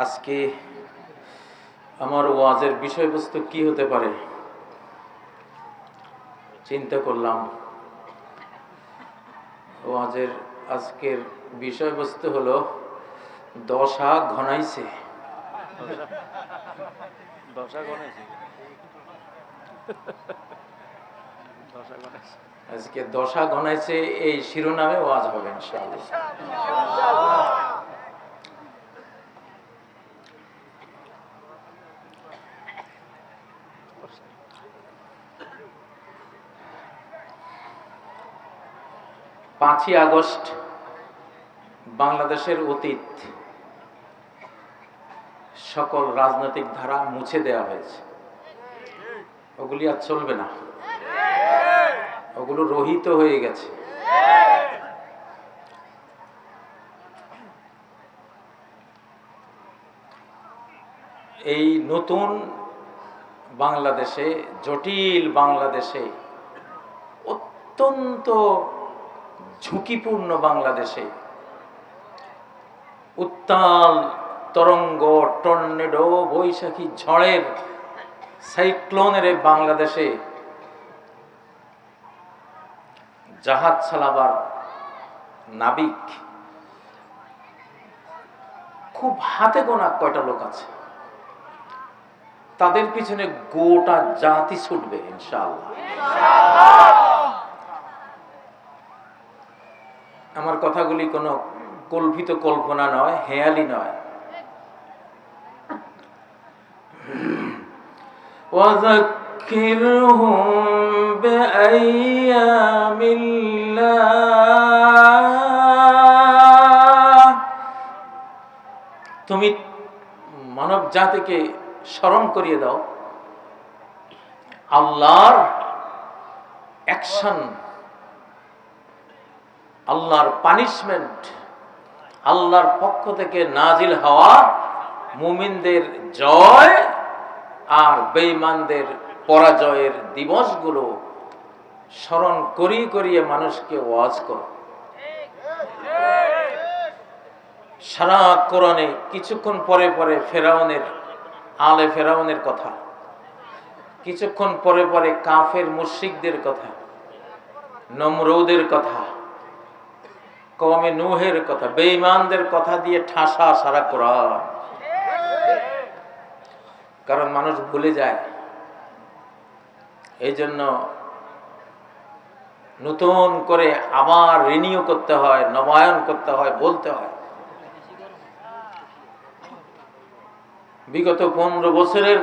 আজকে আমার ওয়াজের বিষয়বস্তু কি হতে পারে চিন্তা করলাম। ওয়াজের আজকের বিষয়বস্তু হলো দশা ঘনাইছে। আজকে দশা ঘনাইছে এই শিরোনামে ওয়াজ হবে ইনশাআল্লাহ। 5ই আগস্ট বাংলাদেশের অতীত সকল রাজনৈতিক ধারা মুছে দেওয়া হয়েছে। ওগুলি আর চলবে না, ওগুলো রহিত হয়ে গেছে। এই নতুন বাংলাদেশে, জটিল বাংলাদেশে, অত্যন্ত ঝুঁকিপূর্ণ বাংলাদেশে, উত্তাল তরঙ্গ, টর্নেডো, বৈশাখী ঝড়ের, সাইক্লোনের বাংলাদেশে জাহাজ চালাবার নাবিক খুব হাতে গোনা কয়টা লোক আছে। তাদের পিছনে গোটা জাতি ছুটবে ইনশাআল্লাহ। আমার কথাগুলি কোনো কল্পিত কল্পনা নয়, হেয়ালি নয়। ওয়াযাক্কিরহুম বিআইয়ামিল্লাহ। তুমি মানব জাতিকে স্মরণ করিয়ে দাও আল্লাহর অ্যাকশন, আল্লাহর পানিশমেন্ট, আল্লাহর পক্ষ থেকে নাজিল হওয়া মুমিনদের জয় আর বেঈমানদের পরাজয়ের দিবসগুলো স্মরণ করিয়ে করিয়ে মানুষকে ওয়াজ করো। সারা কোরআনে কিছুক্ষণ পরে পরে ফেরাউনের, আলে ফেরাউনের কথা, কিছুক্ষণ পরে পরে কাফের মুশরিকদের কথা, নমরুদের কথা, কওমে নূহের কথা, বেঈমানদের কথা দিয়ে ঠাসা সারা কোরআন। কারণ মানুষ ভুলে যায়, এই জন্য নতুন করে আবার রিনিউ করতে হয়, নবায়ন করতে হয়, বলতে হয়। বিগত 15 বছরের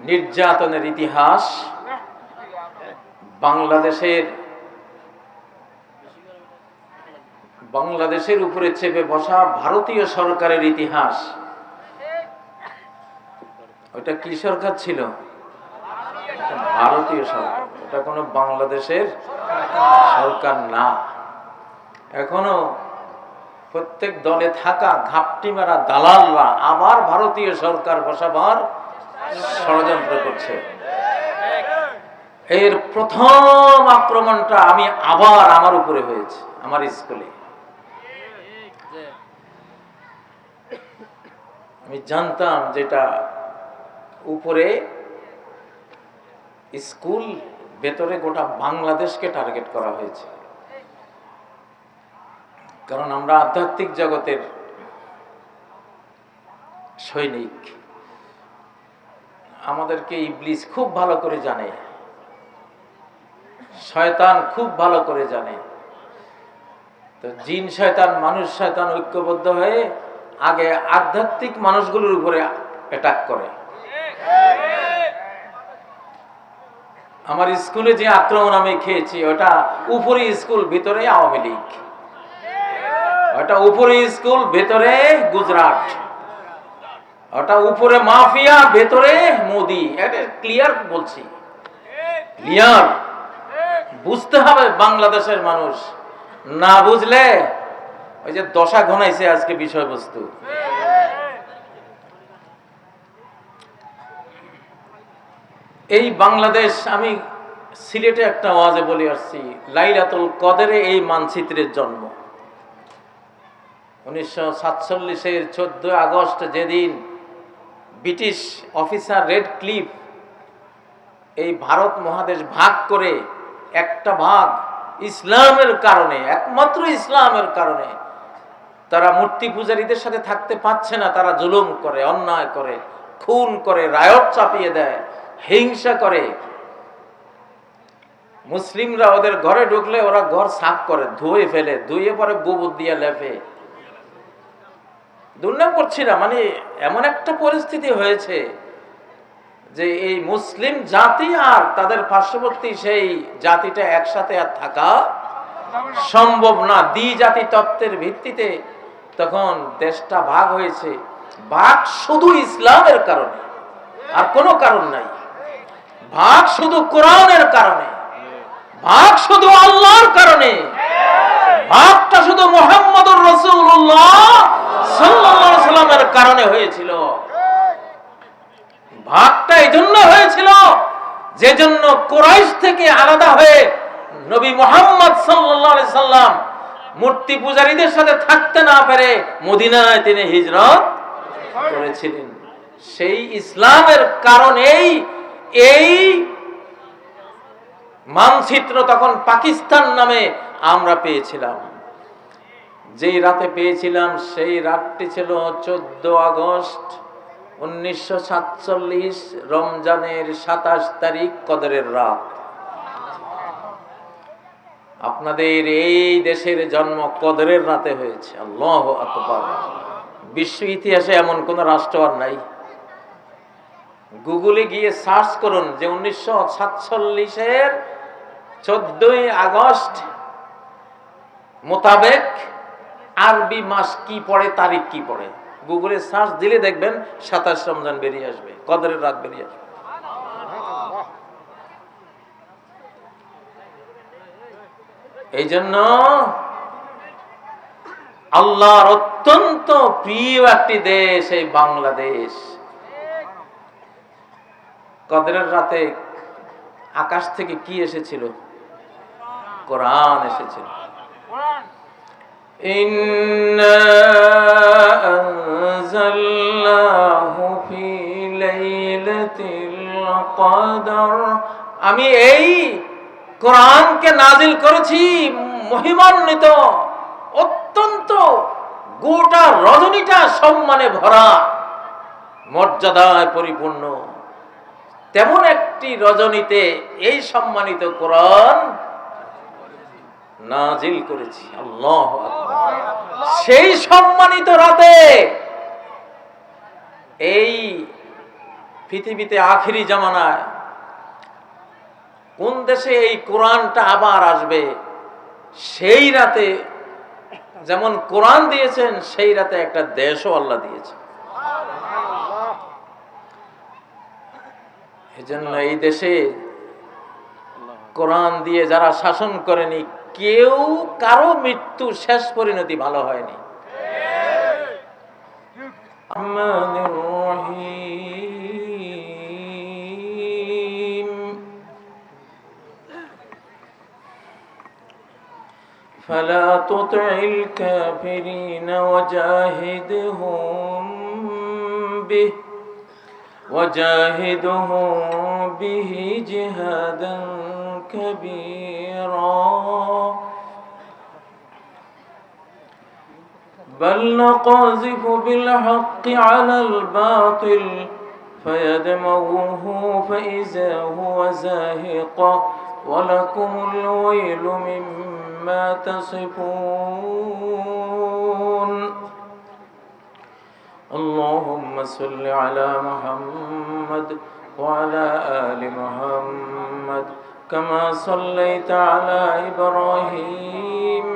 নির্যাতনের ইতিহাস, বাংলাদেশের উপরে চেপে বসা ভারতীয় সরকারের ইতিহাস। ওটা কি সরকার ছিল? ভারতীয় সরকার। এটা কোনো বাংলাদেশের সরকার না। এখনো প্রত্যেক দলে থাকা ঘাপটি মারা দালালরা আবার ভারতীয় সরকার বসাবার ষড়যন্ত্র করছে। এর প্রথম আক্রমণটা আবার আমার উপরে হয়েছে, আমার স্কুলে। আমি জানতাম যেটা উপরে স্কুল, ভেতরে গোটা বাংলাদেশকে টার্গেট করা হয়েছে। কারণ আমরা আধ্যাত্মিক জগতের সৈনিক, আমাদেরকে ইবলিস খুব ভালো করে জানে, শয়তান খুব ভালো করে জানে। তো জিন শয়তান, মানুষ শয়তান ঐক্যবদ্ধ হয়ে আগে আধ্যাত্মিক মানুষগুলোর উপরে অ্যাটাক করে। আমার স্কুলে যে আক্রমণ আমি খেয়েছি, ওটা উপরে স্কুল, ভিতরে আওয়ামী লীগ। ওটা উপরে স্কুল, ভেতরে গুজরাট। ওটা উপরে মাফিয়া, ভেতরে মোদি। এটা ক্লিয়ার বলছি, ক্লিয়ার। বুঝতে হবে বাংলাদেশের মানুষ, না বুঝলে ওই যে দশা ঘনাইছে আজকে বিষয়বস্তু। এই বাংলাদেশ, আমি সিলেটে একটা ওয়াজে বলে আসছি, লাইলাতুল কদরে এই মানচিত্রের জন্ম। 1947-এর 14 আগস্ট যেদিন ব্রিটিশ অফিসার রেড ক্লিফ এই ভারত মহাদেশ ভাগ করে একটা ভাগ ইসলামের কারণে, একমাত্র ইসলামের কারণে তারা মূর্তি পূজারীদের সাথে থাকতে পারছে না, তারা জুলুম করে, অন্যায় করে, খুন করে, রায়ট চাপিয়ে দেয়, হিংসা করে। মুসলিমরা ওদের ঘরে ঢুকলে ওরা ঘর সাফ করে, ধুয়ে ফেলে, ধুয়ে পরে গোবর দিয়ে লেপে। দুর্নাম করছি না, মানে এমন একটা পরিস্থিতি হয়েছে যে এই মুসলিম জাতি আর তাদের পার্শ্ববর্তী সেই জাতিটা একসাথে আর থাকা সম্ভব না। দ্বিজাতি তত্ত্বের ভিত্তিতে তখন দেশটা ভাগ হয়েছে। ভাগ শুধু ইসলামের কারণে, আর কোনো কারণ নাই। ভাগ শুধু কোরআনের কারণে, ভাগ শুধু আল্লাহর কারণে, ভাগটা শুধু মুহাম্মদুর রাসূলুল্লাহ সাল্লাল্লাহু আলাইহি সাল্লামের কারণে হয়েছিল। ভাগটা এজন্য হয়েছিল যে জন্য কুরাইশ থেকে আলাদা হয়ে নবী মুহাম্মদ সাল্লাল্লাহু আলাইহি সাল্লাম মূর্তি পূজারীদের সাথে থাকতে না পেরে মদিনায় তিনি হিজরত করেছিলেন। সেই ইসলামের কারণেই এই মানচিত্র তখন পাকিস্তান নামে আমরা পেয়েছিলাম। যেই রাতে পেয়েছিলাম সেই রাতটি ছিল 14 আগস্ট 1947, রমজানের 27 তারিখ, কদরের রাত। আপনাদের এই দেশের জন্ম কদরের রাতে হয়েছে। আল্লাহু আকবার। বিশ্ব ইতিহাসে এমন কোন রাষ্ট্র আর নাই। গুগলে গিয়ে সার্চ করুন যে 1947-এর 14 আগস্ট মোতাবেক আরবি মাস কি পড়ে, তারিখ কি পড়ে, গুগলে সার্চ দিলে দেখবেন 27 রমজান বেরিয়ে আসবে, কদরের রাত বেরিয়ে আসবে। এই জন্য আল্লাহর অত্যন্ত প্রিয় একটি দেশ এই বাংলাদেশ। কদরের রাতে আকাশ থেকে কি এসেছিল? কোরআন এসেছিল। ইন্না আনজালনাহু ফি লাইলাতিল কদর, আমি এই কোরআনকে নাজিল করেছি মহিমান্বিত, অত্যন্ত গোটা রজনীটা সম্মানে ভরা, মর্যাদায় পরিপূর্ণ তেমন একটি রজনীতে এই সম্মানিত কোরআন নাজিল করেছি। আল্লাহু আকবার। সেই সম্মানিত রাতে এই পৃথিবীতে আখিরি জামানায় কোন দেশে এই কোরআনটা আবার আসবে, সেই রাতে যেমন কোরআন দিয়েছেন, সেই রাতে একটা দেশও আল্লাহ দিয়েছেন। এজন্য এই দেশে কোরআন দিয়ে যারা শাসন করেনি, কেউ কারো মৃত্যু শেষ পরিণতি ভালো হয়নি। فلا تطع الكافرين وجاهدهم به جهادا كبيرا بل نقذف بالحق على الباطل فيدمغه فإذا هو زاهق ولكم الويل مما تصفون اللهم صل على محمد وعلى آل محمد كما صليت على إبراهيم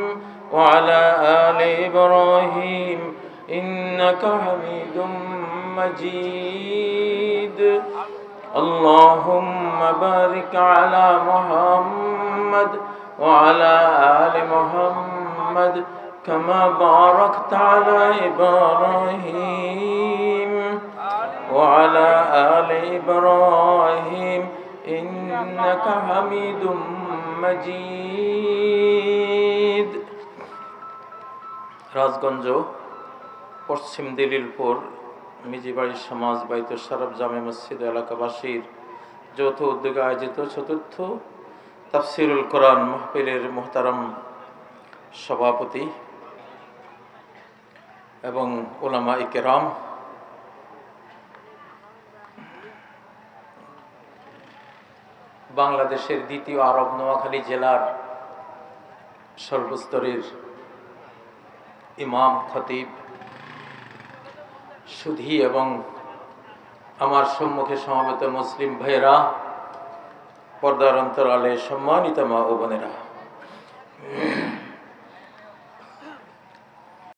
وعلى آل إبراهيم إنك حميد مجيد اللهم بارك على محمد وعلى آل محمد كما باركت على إبراهيم وعلى آل إبراهيم إنك حميد مجيد। রাজগঞ্জ পশ্চিম দিলিলপুর মিজিবাড়ি সমাজ বাইতুল শরফ জামে মসজিদ এলাকাবাসীর যৌথ উদ্যোগে আয়োজিত চতুর্থ তাফসিরুল কোরআন মাহফিলের মুহতারাম সভাপতি এবং উলামায়ে কেরাম, বাংলাদেশের দ্বিতীয় আরব নোয়াখালী জেলার সর্বস্তরের ইমাম, খতিব, সুধী এবং আমার সম্মুখে সমবেত মুসলিম ভাইয়েরা, পর্দার অন্তরালে সম্মানিত মা ও বোনেরা,